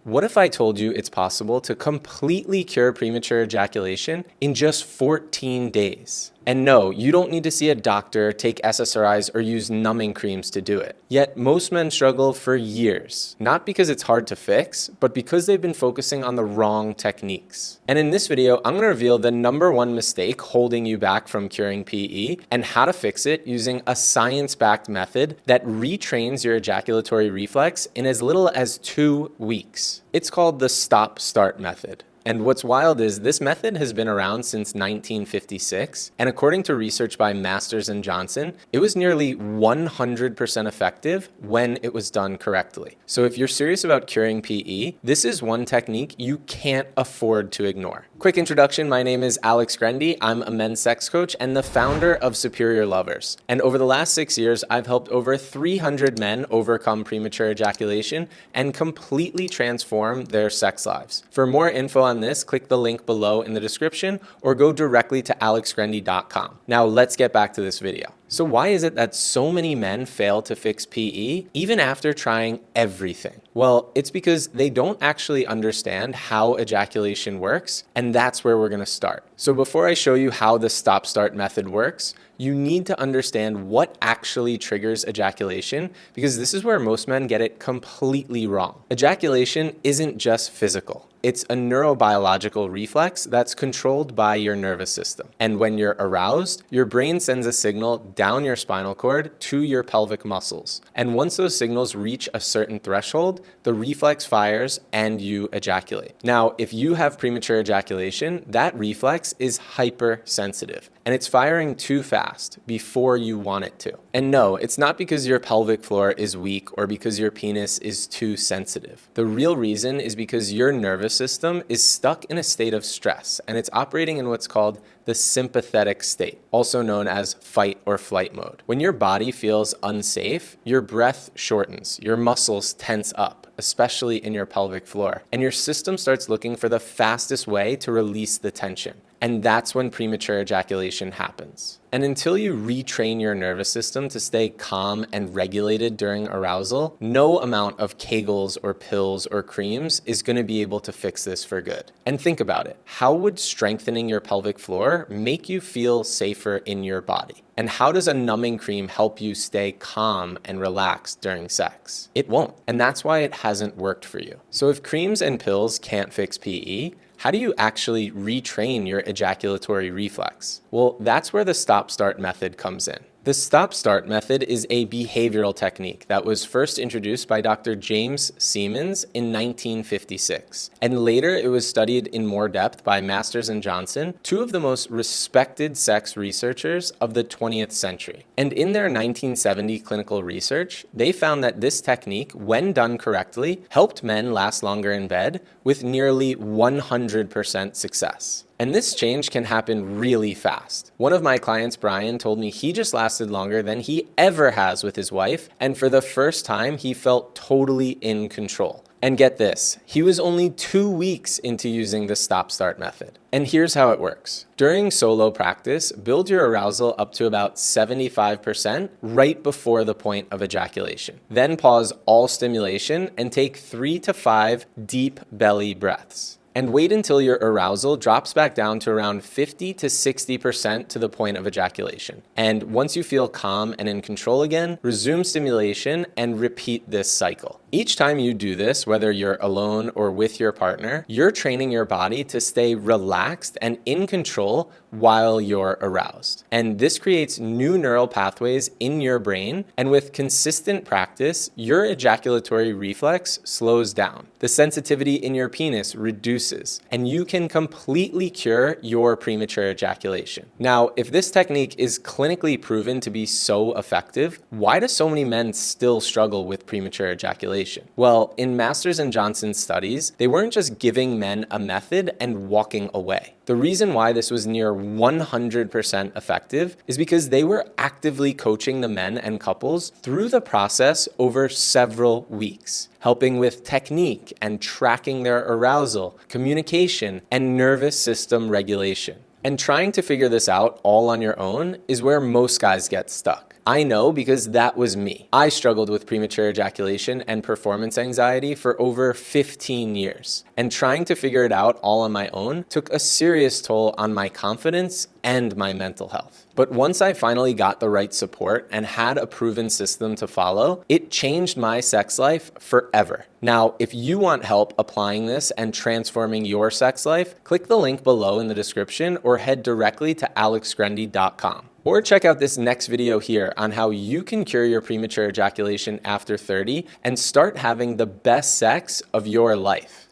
What if I told you it's possible to completely cure premature ejaculation in just 14 days? And no, you don't need to see a doctor, take SSRIs, or use numbing creams to do it. Yet most men struggle for years, not because it's hard to fix, but because they've been focusing on the wrong techniques. And in this video, I'm going to reveal the #1 mistake holding you back from curing PE and how to fix it using a science-backed method that retrains your ejaculatory reflex in as little as 2 weeks. It's called the stop-start method. And what's wild is this method has been around since 1956, and according to research by Masters and Johnson, it was nearly 100% effective when it was done correctly. So if you're serious about curing PE, this is one technique you can't afford to ignore. Quick introduction, my name is Alex Grendy. I'm a men's sex coach and the founder of Superior Lovers. And over the last 6 years, I've helped over 300 men overcome premature ejaculation and completely transform their sex lives. For more info on this, click the link below in the description or go directly to alexgrendy.com. Now let's get back to this video. So why is it that so many men fail to fix PE even after trying everything? Well, it's because they don't actually understand how ejaculation works, and that's where we're going to start. So before I show you how the stop-start method works, you need to understand what actually triggers ejaculation, because this is where most men get it completely wrong. Ejaculation isn't just physical. It's a neurobiological reflex that's controlled by your nervous system. And when you're aroused, your brain sends a signal down your spinal cord to your pelvic muscles. And once those signals reach a certain threshold, the reflex fires and you ejaculate. Now, if you have premature ejaculation, that reflex is hypersensitive and it's firing too fast before you want it to. And no, it's not because your pelvic floor is weak or because your penis is too sensitive. The real reason is because your nervous system is stuck in a state of stress and it's operating in what's called the sympathetic state, also known as fight or flight mode. When your body feels unsafe, your breath shortens, your muscles tense up, especially in your pelvic floor, and your system starts looking for the fastest way to release the tension. And that's when premature ejaculation happens. And until you retrain your nervous system to stay calm and regulated during arousal, no amount of Kegels or pills or creams is going to be able to fix this for good. And think about it. How would strengthening your pelvic floor make you feel safer in your body? And how does a numbing cream help you stay calm and relaxed during sex? It won't. And that's why it hasn't worked for you. So if creams and pills can't fix PE, how do you actually retrain your ejaculatory reflex? Well, that's where the stop-start method comes in. The stop-start method is a behavioral technique that was first introduced by Dr. James Siemens in 1956. And later it was studied in more depth by Masters and Johnson, two of the most respected sex researchers of the 20th century. And in their 1970 clinical research, they found that this technique, when done correctly, helped men last longer in bed with nearly 100% success. And this change can happen really fast. One of my clients, Brian, told me he just lasted longer than he ever has with his wife, and for the first time, he felt totally in control. And get this, he was only 2 weeks into using the stop-start method. And here's how it works. During solo practice, build your arousal up to about 75% right before the point of ejaculation. Then pause all stimulation and take 3 to 5 deep belly breaths. And wait until your arousal drops back down to around 50 to 60% to the point of ejaculation. And once you feel calm and in control again, resume stimulation and repeat this cycle. Each time you do this, whether you're alone or with your partner, you're training your body to stay relaxed and in control while you're aroused. And this creates new neural pathways in your brain, and with consistent practice, your ejaculatory reflex slows down. The sensitivity in your penis reduces, and you can completely cure your premature ejaculation. Now, if this technique is clinically proven to be so effective, why do so many men still struggle with premature ejaculation? Well, in Masters and Johnson studies, they weren't just giving men a method and walking away. The reason why this was near 100% effective is because they were actively coaching the men and couples through the process over several weeks, helping with technique and tracking their arousal, communication, and nervous system regulation. And trying to figure this out all on your own is where most guys get stuck. I know because that was me. I struggled with premature ejaculation and performance anxiety for over 15 years. And trying to figure it out all on my own took a serious toll on my confidence and my mental health. But once I finally got the right support and had a proven system to follow, it changed my sex life forever. Now, if you want help applying this and transforming your sex life, click the link below in the description or head directly to alexgrendy.com. Or check out this next video here on how you can cure your premature ejaculation after 30 and start having the best sex of your life.